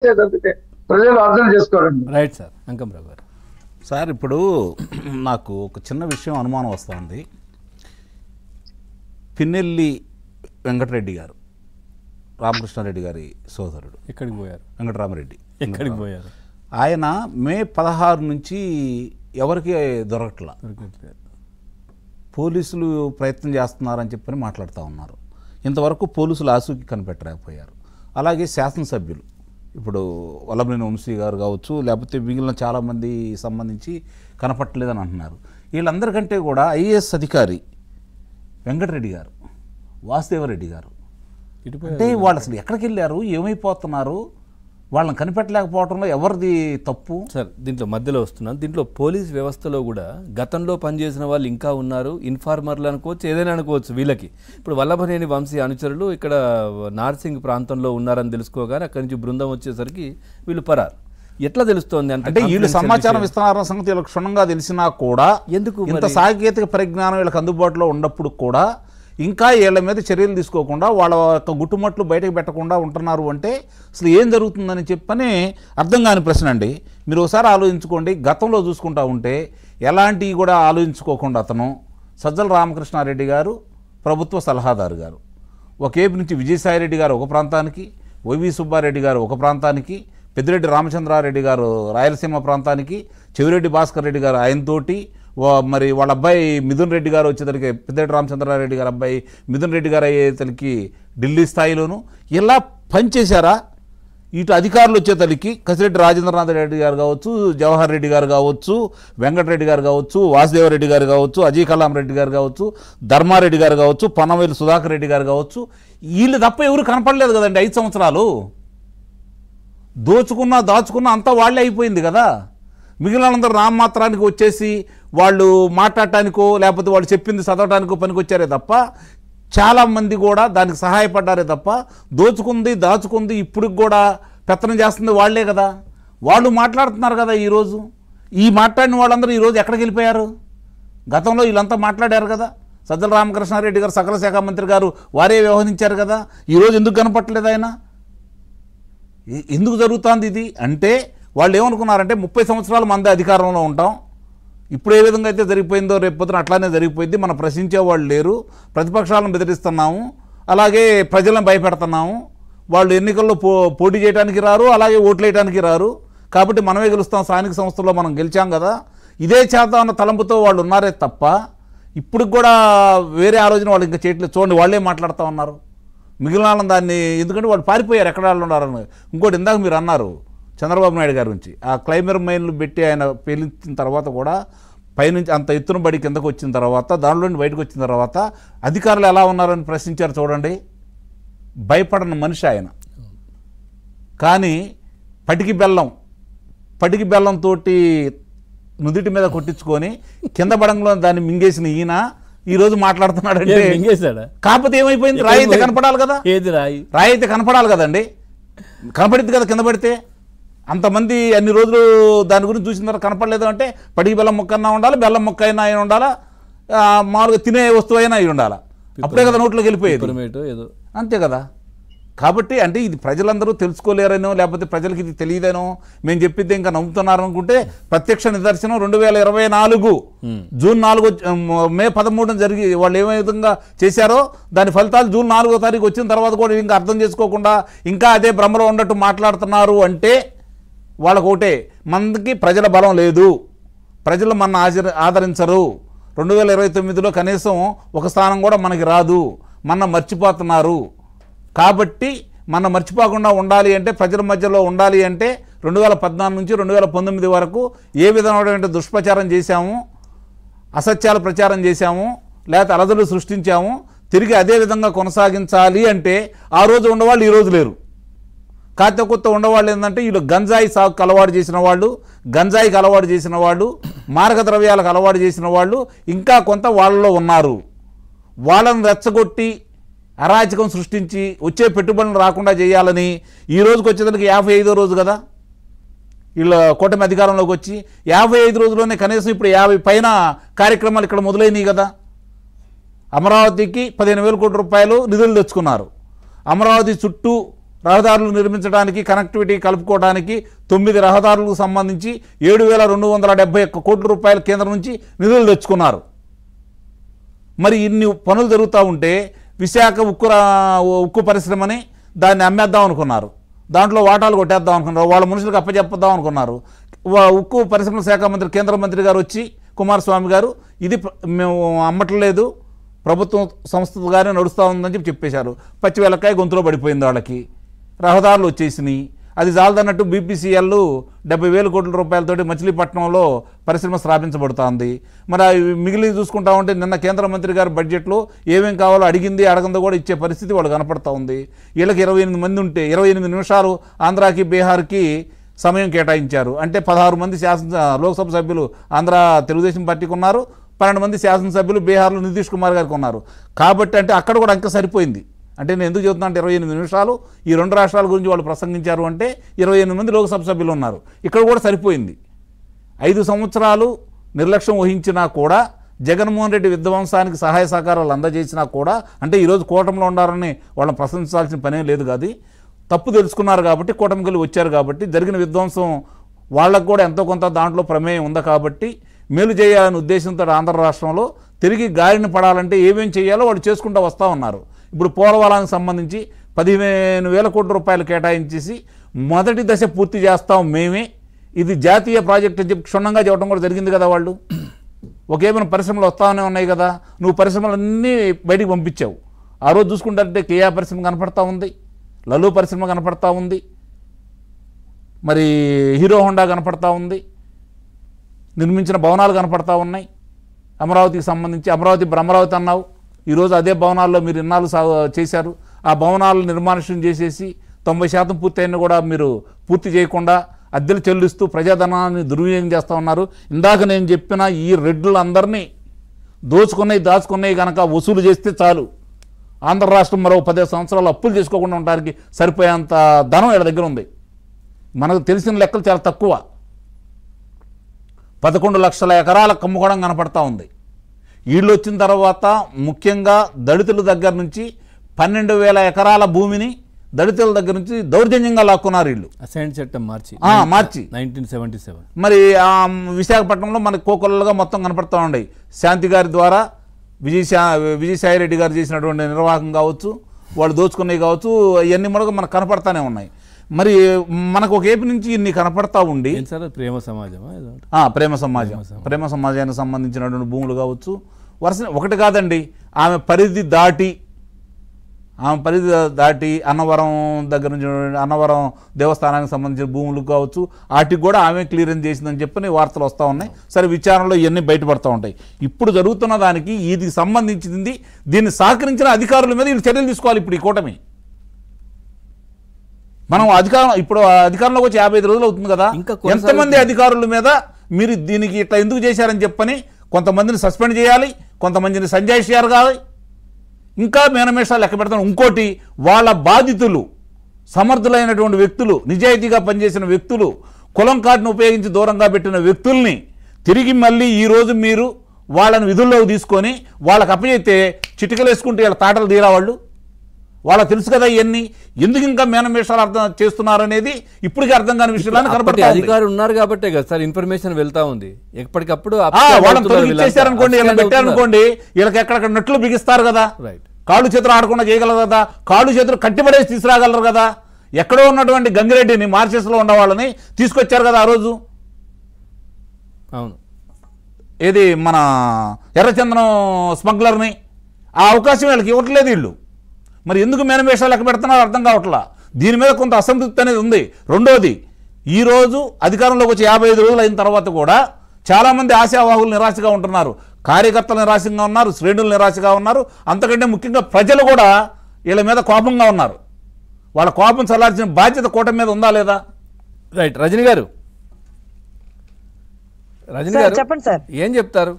తప్పితే ప్రజలు అర్థం చేసుకోరండి. Right sir. అంకంరావు గారు సార్, ఇప్పుడు నాకు ఒక చిన్న విషయం అనుమానం వస్తుంది. పిన్నెల్లి వెంకటరెడ్డి గారు, రామకృష్ణారెడ్డి గారి సోదరుడు, ఎక్కడికి పోయారు? వెంకటరామరెడ్డి ఎక్కడికి పోయారు? ఆయన మే 16 నుంచి ఎవరికి దొరకట్లా, పోలీసులు ప్రయత్నం చేస్తున్నారని చెప్పని మాట్లాడుతూ ఉన్నారు. ఇంతవరకు పోలీసులు ఆసూకి కనిపెట్టలేకపోయారు. అలాగే శాసనసభ్యులు, ఇప్పుడు వల్లభనేని వంశీ గారు కావచ్చు, లేకపోతే మిగిలిన చాలామంది సంబంధించి కనపట్టలేదని అంటున్నారు. వీళ్ళందరికంటే కూడా ఐఏఎస్ అధికారి వెంకటరెడ్డి గారు, వాసుదేవరెడ్డి గారు, అంటే వాళ్ళు అసలు ఎక్కడికి వెళ్ళారు, ఏమైపోతున్నారు, వాళ్ళని కనిపెట్టలేకపోవడంలో ఎవరిది తప్పు? సార్, దీంట్లో మధ్యలో వస్తున్నాను. దీంట్లో పోలీస్ వ్యవస్థలో కూడా గతంలో పనిచేసిన వాళ్ళు ఇంకా ఉన్నారు. ఇన్ఫార్మర్లు అనుకోవచ్చు, ఏదైనా అనుకోవచ్చు. వీళ్ళకి ఇప్పుడు వల్లభనేని వంశీ అనుచరులు ఇక్కడ నార్సింగ్ ప్రాంతంలో ఉన్నారని తెలుసుకోగానే అక్కడి నుంచి బృందం వచ్చేసరికి వీళ్ళు పరారు. ఎట్లా తెలుస్తోంది అంటే వీళ్ళు సమాచారం ఇస్తున్నారన్న సంగతి వీళ్ళకి క్షుణ్ణంగా తెలిసినా కూడా ఎందుకు ఇంత సాంకేతిక పరిజ్ఞానం వీళ్ళకి అందుబాటులో ఉన్నప్పుడు కూడా ఇంకా వీళ్ళ మీద చర్యలు తీసుకోకుండా వాళ్ళ యొక్క గుట్టుమట్లు బయటకు పెట్టకుండా ఉంటున్నారు అంటే అసలు ఏం జరుగుతుందని చెప్పని అర్థం కాని ప్రశ్న అండి. మీరు ఒకసారి ఆలోచించుకోండి. గతంలో చూసుకుంటా ఉంటే ఎలాంటివి కూడా ఆలోచించుకోకుండా అతను సజ్జల రామకృష్ణారెడ్డి గారు ప్రభుత్వ సలహాదారు గారు, ఒక ఏపీ నుంచి విజయసాయిరెడ్డి గారు ఒక ప్రాంతానికి, వైవి సుబ్బారెడ్డి గారు ఒక ప్రాంతానికి, పెద్దిరెడ్డి రామచంద్రారెడ్డి గారు రాయలసీమ ప్రాంతానికి, చెవిరెడ్డి భాస్కర్ రెడ్డి గారు ఆయనతోటి, మరి వాళ్ళ అబ్బాయి మిథున్ రెడ్డి గారు వచ్చేసరికి పెద్దిరెడ్డి రామచంద్రారెడ్డి గారు అబ్బాయి మిథున్ రెడ్డి గారు అయ్యేతలకి ఢిల్లీ స్థాయిలోను ఇలా పనిచేశారా? ఇటు అధికారులు వచ్చేతలకి కసిరెడ్డి రాజేంద్రనాథ్ రెడ్డి గారు కావచ్చు, జవహర్ రెడ్డి గారు కావచ్చు, వెంకటరెడ్డి గారు కావచ్చు, వాసుదేవరెడ్డి గారు కావచ్చు, అజయ్ కలాం రెడ్డి గారు కావచ్చు, ధర్మారెడ్డి గారు కావచ్చు, పన్నవేలు సుధాకర్ రెడ్డి గారు కావచ్చు, వీళ్ళు తప్ప ఎవరు కనపడలేదు కదండి 5 సంవత్సరాలు. దాచుకున్నా అంతా వాళ్ళే అయిపోయింది కదా. మిగిలినందరూ నామమాత్రానికి వచ్చేసి వాళ్ళు మాట్లాడటానికో లేకపోతే వాళ్ళు చెప్పింది చదవటానికో పనికొచ్చారే తప్ప చాలామంది కూడా దానికి సహాయపడ్డారే తప్ప దాచుకుంది ఇప్పుడు కూడా పెత్తనం చేస్తుంది వాళ్లే కదా. వాళ్ళు మాట్లాడుతున్నారు కదా. ఈరోజు ఈ మాట్లాడిన వాళ్ళందరూ ఈరోజు ఎక్కడికి వెళ్ళిపోయారు? గతంలో వీళ్ళంతా మాట్లాడారు కదా. సజ్జల రామకృష్ణారెడ్డి గారు సకల శాఖ మంత్రి గారు వారే వ్యవహరించారు కదా. ఈరోజు ఎందుకు కనపట్టలేదు ఆయన? ఎందుకు జరుగుతుంది ఇది అంటే వాళ్ళు ఏమనుకున్నారంటే 30 సంవత్సరాలు మంది అధికారంలో ఉంటాం, ఇప్పుడు ఏ విధంగా అయితే జరిగిపోయిందో రేపు పొద్దున అట్లానే జరిగిపోయింది, మనం ప్రశ్నించే వాళ్ళు లేరు, ప్రతిపక్షాలను బెదిరిస్తున్నాము, అలాగే ప్రజలను భయపెడుతున్నాము, వాళ్ళు ఎన్నికల్లో పోటీ చేయడానికి రారు, అలాగే ఓట్లు వేయడానికి రారు, కాబట్టి మనమే గెలుస్తాం, స్థానిక సంస్థల్లో మనం గెలిచాం కదా, ఇదే చేద్దాం అన్న తలంపుతో వాళ్ళు ఉన్నారే తప్ప ఇప్పుడు కూడా వేరే ఆలోచన వాళ్ళు ఇంకా చేయట్లేదు. చూడండి, వాళ్ళే మాట్లాడుతూ ఉన్నారు. మిగిలిన దాన్ని ఎందుకంటే వాళ్ళు పారిపోయారు, ఎక్కడ వాళ్ళు ఉన్నారని. ఇంకోటి ఇందాక మీరు అన్నారు చంద్రబాబు నాయుడు గారి నుంచి, ఆ క్లైమర్ మైన్లు పెట్టి ఆయన పేలించిన తర్వాత కూడా పైనుంచి అంత ఎత్తున బడి కిందకు వచ్చిన తర్వాత దానిలో బయటకు వచ్చిన తర్వాత అధికారులు ఎలా ఉన్నారని ప్రశ్నించారు చూడండి. భయపడని మనిషి ఆయన. కానీ పటికి బెల్లంతో నుదిటి మీద కొట్టించుకొని కింద పడంలో దాన్ని మింగేసిన ఈయన ఈరోజు మాట్లాడుతున్నాడంటే కాకపోతే ఏమైపోయింది? రాయి అయితే కనపడాలి కదా. ఏది రాయి? రాయి అయితే కనపడాలి కదండి. కనపడింది కదా కింద పడితే. అంతమంది అన్ని రోజులు దాని గురించి చూసిన తర్వాత కనపడలేదు అంటే పడికి బెల్లం మొక్క అయినా ఉండాలి, బెల్లం మొక్క అయినా అయి ఉండాలా, మామూలుగా తినే వస్తువు అయినా అయి ఉండాలా. అప్పుడే కదా నోట్లోకి వెళ్ళిపోయేది. అంతే కదా. కాబట్టి అంటే ఇది ప్రజలందరూ తెలుసుకోలేరనో లేకపోతే ప్రజలకి ఇది తెలియదనో మేము చెప్పిద్దే ఇంకా నమ్ముతున్నారు అనుకుంటే ప్రత్యక్ష నిదర్శనం 2024 జూన్ 4 మే 13 జరిగి వాళ్ళు ఏ విధంగా చేశారో దాని ఫలితాలు జూన్ 4వ తారీఖు వచ్చిన తర్వాత కూడా ఇంకా అర్థం చేసుకోకుండా ఇంకా అదే భ్రమలో ఉన్నట్టు మాట్లాడుతున్నారు అంటే వాళ్ళకు ఒకటే, మనకి ప్రజల బలం లేదు, ప్రజలు మన ఆదరించరు, 2029లో కనీసం ఒక స్థానం కూడా మనకి రాదు, మన మర్చిపోతున్నారు. కాబట్టి మనం మర్చిపోకుండా ఉండాలి అంటే, ప్రజల మధ్యలో ఉండాలి అంటే 2014 నుంచి 2019 వరకు ఏ విధమైనటువంటి దుష్ప్రచారం చేశాము, అసత్యాలు ప్రచారం చేశాము, లేకపోతే అలజడులు సృష్టించాము, తిరిగి అదే విధంగా కొనసాగించాలి అంటే ఆ రోజు ఉండేవాళ్ళు ఈ రోజు లేరు. కాస్త కొత్త ఉండేవాళ్ళు ఏంటంటే వీళ్ళు గంజాయి సాగుకు అలవాటు చేసిన వాళ్ళు, గంజాయికి అలవాటు చేసిన వాళ్ళు, మారక ద్రవ్యాలకు అలవాటు చేసిన వాళ్ళు ఇంకా కొంత వాళ్ళలో ఉన్నారు. వాళ్ళని రెచ్చగొట్టి అరాచకం సృష్టించి వచ్చే పెట్టుబడులు రాకుండా చేయాలని ఈ రోజుకి వచ్చేదానికి 55వ రోజు కదా వీళ్ళ కూటమి అధికారంలోకి వచ్చి 55 రోజుల్లోనే కనీసం ఇప్పుడు 50 పైన కార్యక్రమాలు ఇక్కడ మొదలైనవి కదా. అమరావతికి 15,000 కోట్ల రూపాయలు నిధులు తెచ్చుకున్నారు. అమరావతి చుట్టూ రహదారులు నిర్మించడానికి, కనెక్టివిటీ కలుపుకోవడానికి 9 రహదారులకు సంబంధించి 7,271 కోట్ల రూపాయలు కేంద్రం నుంచి నిధులు తెచ్చుకున్నారు. మరి ఇన్ని పనులు జరుగుతూ ఉంటే విశాఖ ఉక్కు పరిశ్రమని దాన్ని అమ్మేద్దాం అనుకున్నారు, దాంట్లో వాటాలు కొట్టేద్దాం అనుకున్నారు, వాళ్ళ మనుషులకు అప్పచెప్పేద్దాం అనుకున్నారు. ఉక్కు పరిశ్రమల శాఖ మంత్రి, కేంద్ర మంత్రి గారు వచ్చి కుమారస్వామి గారు ఇది మేము అమ్మట్లేదు, ప్రభుత్వం సంస్థగానే నడుస్తూ ఉందని చెప్పేశారు. పచ్చి వెలకాయ గొంతులో పడిపోయింది వాళ్ళకి. రహదారులు వచ్చేసినాయి. అది చాలదన్నట్టు BPCL 70,000 కోట్ల రూపాయలతోటి మచిలీపట్నంలో పరిశ్రమ స్థాపించబడుతోంది. మరి మిగిలి చూసుకుంటా ఉంటే నిన్న కేంద్ర మంత్రి గారు బడ్జెట్లో ఏమేం కావాలో అడగందో కూడా ఇచ్చే పరిస్థితి వాళ్ళు కనపడతా ఉంది. వీళ్ళకి 28 మంది ఉంటే 28 నిమిషాలు ఆంధ్రాకి బీహార్కి సమయం కేటాయించారు. అంటే 16 మంది లోక్సభ సభ్యులు ఆంధ్ర తెలుగుదేశం పార్టీకి ఉన్నారు, 12 మంది శాసనసభ్యులు బీహార్లో నితీష్ కుమార్ గారికి ఉన్నారు. కాబట్టి అంటే అక్కడ కూడా అంక సరిపోయింది. అంటే నేను ఎందుకు చెబుతున్నా అంటే 28 నిమిషాలు ఈ 2 రాష్ట్రాల గురించి వాళ్ళు ప్రసంగించారు అంటే 28 మంది లోక్సభ సభ్యులు ఉన్నారు. ఇక్కడ కూడా సరిపోయింది. 5 సంవత్సరాలు నిర్లక్ష్యం వహించినా కూడా, జగన్మోహన్ రెడ్డి విధ్వంసానికి సహాయ సహకారాలు అందజేసినా కూడా, అంటే ఈరోజు కూటమిలో ఉండాలని వాళ్ళని ప్రశంసించాల్సిన పనేం లేదు. కాదు, తప్పు తెలుసుకున్నారు కాబట్టి కూటమికి వెళ్ళి వచ్చారు కాబట్టి, జరిగిన విధ్వంసం వాళ్ళకు కూడా ఎంతో కొంత దాంట్లో ప్రమేయం ఉంది కాబట్టి మేలు చేయాలనే ఉద్దేశంతో ఆంధ్ర రాష్ట్రంలో తిరిగి గాలిని పడాలంటే ఏమేం చేయాలో వాళ్ళు చేసుకుంటూ వస్తూ ఉన్నారు. ఇప్పుడు పోలవరానికి సంబంధించి 15,000 కోట్ల రూపాయలు కేటాయించేసి మొదటి దశ పూర్తి చేస్తాం మేమే, ఇది జాతీయ ప్రాజెక్ట్ అని చెప్పి క్షుణ్ణంగా చెప్పడం కూడా జరిగింది కదా. వాళ్ళు ఒకేమైనా పరిశ్రమలు వస్తానే ఉన్నాయి కదా, నువ్వు పరిశ్రమలన్నీ బయటికి పంపించావు. ఆ రోజు చూసుకుంటే కేయా పరిశ్రమ కనపడతా ఉంది, లలు పరిశ్రమ కనపడతా ఉంది, మరి హీరో హోండా కనపడతా ఉంది, నిర్మించిన భవనాలు కనపడతా ఉన్నాయి. అమరావతికి సంబంధించి అమరావతి అన్నావు, ఈరోజు అదే భవనాల్లో మీరు ఇన్నాళ్ళు చేశారు. ఆ భవనాలు నిర్మానుష్యం చేసేసి 90% పూర్తయిన కూడా మీరు పూర్తి చేయకుండా అద్దెలు చెల్లిస్తూ ప్రజాధనాన్ని దుర్వినియోగం చేస్తూ ఉన్నారు. ఇందాక నేను చెప్పిన ఈ రెడ్లందరినీ దాచుకున్నాయి కనుక వసూలు చేస్తే చాలు, ఆంధ్ర రాష్ట్రం మరో 15 సంవత్సరాలు అప్పులు చేసుకోకుండా ఉండడానికి సరిపోయేంత ధనం వీళ్ళ దగ్గర ఉంది. మనకు తెలిసిన లెక్కలు చాలా తక్కువ. 11 లక్షల ఎకరాల కమ్ముకోవడం కనపడతా ఉంది. వీళ్ళు వచ్చిన తర్వాత ముఖ్యంగా దళితుల దగ్గర నుంచి 12,000 ఎకరాల భూమిని దళితుల దగ్గర నుంచి దౌర్జన్యంగా లాక్కున్నారు వీళ్ళు. అసైన్ చట్టం మార్చి 1977. మరి విశాఖపట్నంలో మనకి కోకొల్లలుగా మొత్తం కనపడతా ఉన్నాయి. శాంతి గారి ద్వారా విజయసాయి రెడ్డి గారు చేసినటువంటి నిర్వాహకం కావచ్చు, వాళ్ళు దోచుకునేవి కావచ్చు, ఇవన్నీ మనకు కనపడతానే ఉన్నాయి. మరి మనకు ఒక ఏపీ నుంచి ఇన్ని కనపడతా ఉండి ప్రేమ సమాజమా, ప్రేమ సమాజానికి సంబంధించినటువంటి భూములు కావచ్చు, వరుస ఒకటి కాదండి, ఆమె పరిధి దాటి అన్నవరం దగ్గర నుంచి అన్నవరం దేవస్థానానికి సంబంధించిన భూములు కావచ్చు, వాటికి కూడా ఆమె క్లియరెన్స్ చేసిందని చెప్పని వార్తలు వస్తూ ఉన్నాయి. సరే, విచారణలో ఇవన్నీ బయటపడుతూ ఉంటాయి. ఇప్పుడు జరుగుతున్న దానికి ఇది సంబంధించింది, దీన్ని సహకరించిన అధికారుల మీద వీళ్ళు చర్యలు తీసుకోవాలి. ఇప్పుడు ఈ కూటమి మనం అధికారంలోకి వచ్చి 55 రోజులు అవుతుంది కదా, ఎంతమంది అధికారుల మీద మీరు దీనికి ఇట్లా ఎందుకు చేశారని చెప్పని కొంతమందిని సస్పెండ్ చేయాలి, కొంతమందిని సంజయ్ చేయాలి, ఇంకా మేనమేషాలు లెక్క పెడతాను. ఇంకోటి, వాళ్ళ బాధితులు సమర్థులైనటువంటి వ్యక్తులు, నిజాయితీగా పనిచేసిన వ్యక్తులు, కులం కార్డును ఉపయోగించి దూరంగా పెట్టిన వ్యక్తుల్ని తిరిగి మళ్ళీ ఈరోజు మీరు వాళ్ళని విధుల్లోకి తీసుకొని వాళ్ళకి అప్పచెప్తే చిటికలు వేసుకుంటే వీళ్ళ తాటలు తీరా వాళ్ళకి తెలుసు కదా ఇవన్నీ. ఎందుకు ఇంకా మేనమేషాలు అర్థం చేస్తున్నారనేది ఇప్పటికీ అర్థం కాని విషయాలు కనపడతాయి. అధికారులు ఉన్నారు కాబట్టే కదా సార్ ఇన్ఫర్మేషన్ వెళ్తా ఉంది. ఎప్పటికప్పుడు వాళ్ళని తొలగించేశారనుకోండి, వీళ్ళని పెట్టారనుకోండి, వీళ్ళకి ఎక్కడెక్కడ నట్లు బిగిస్తారు కదా, కాళ్ళు చేతులు ఆడకుండా చేయగలరు కదా, కాళ్ళు చేతులు కట్టిపడేసి తీసుకురాగలరు కదా. ఎక్కడో ఉన్నటువంటి గంగిరెడ్డిని మార్చెస్లో ఉన్న వాళ్ళని తీసుకొచ్చారు కదా ఆ రోజు. అవును, ఏది మన ఎర్రచందనం స్మగ్లర్ని, ఆ అవకాశం వీళ్ళకి ఇవ్వట్లేదు వీళ్ళు. మరి ఎందుకు మేనమేషాలు లెక్క పెడుతున్నారో అర్థం కావట్లా. దీని మీద కొంత అసంతృప్తి అనేది ఉంది. రెండోది, ఈరోజు అధికారంలోకి వచ్చి 55 రోజులు అయిన తర్వాత కూడా చాలామంది ఆశావాహులు నిరాశగా ఉంటున్నారు, కార్యకర్తలు నిరాశగా ఉన్నారు, శ్రేణులు నిరాశగా ఉన్నారు. అంతకంటే ముఖ్యంగా ప్రజలు కూడా వీళ్ళ మీద కోపంగా ఉన్నారు. వాళ్ళ కోపం చల్లార్చిన బాధ్యత కూటమి మీద ఉందా లేదా? రైట్, రజనీ గారు చెప్పండి సార్, ఏం చెప్తారు?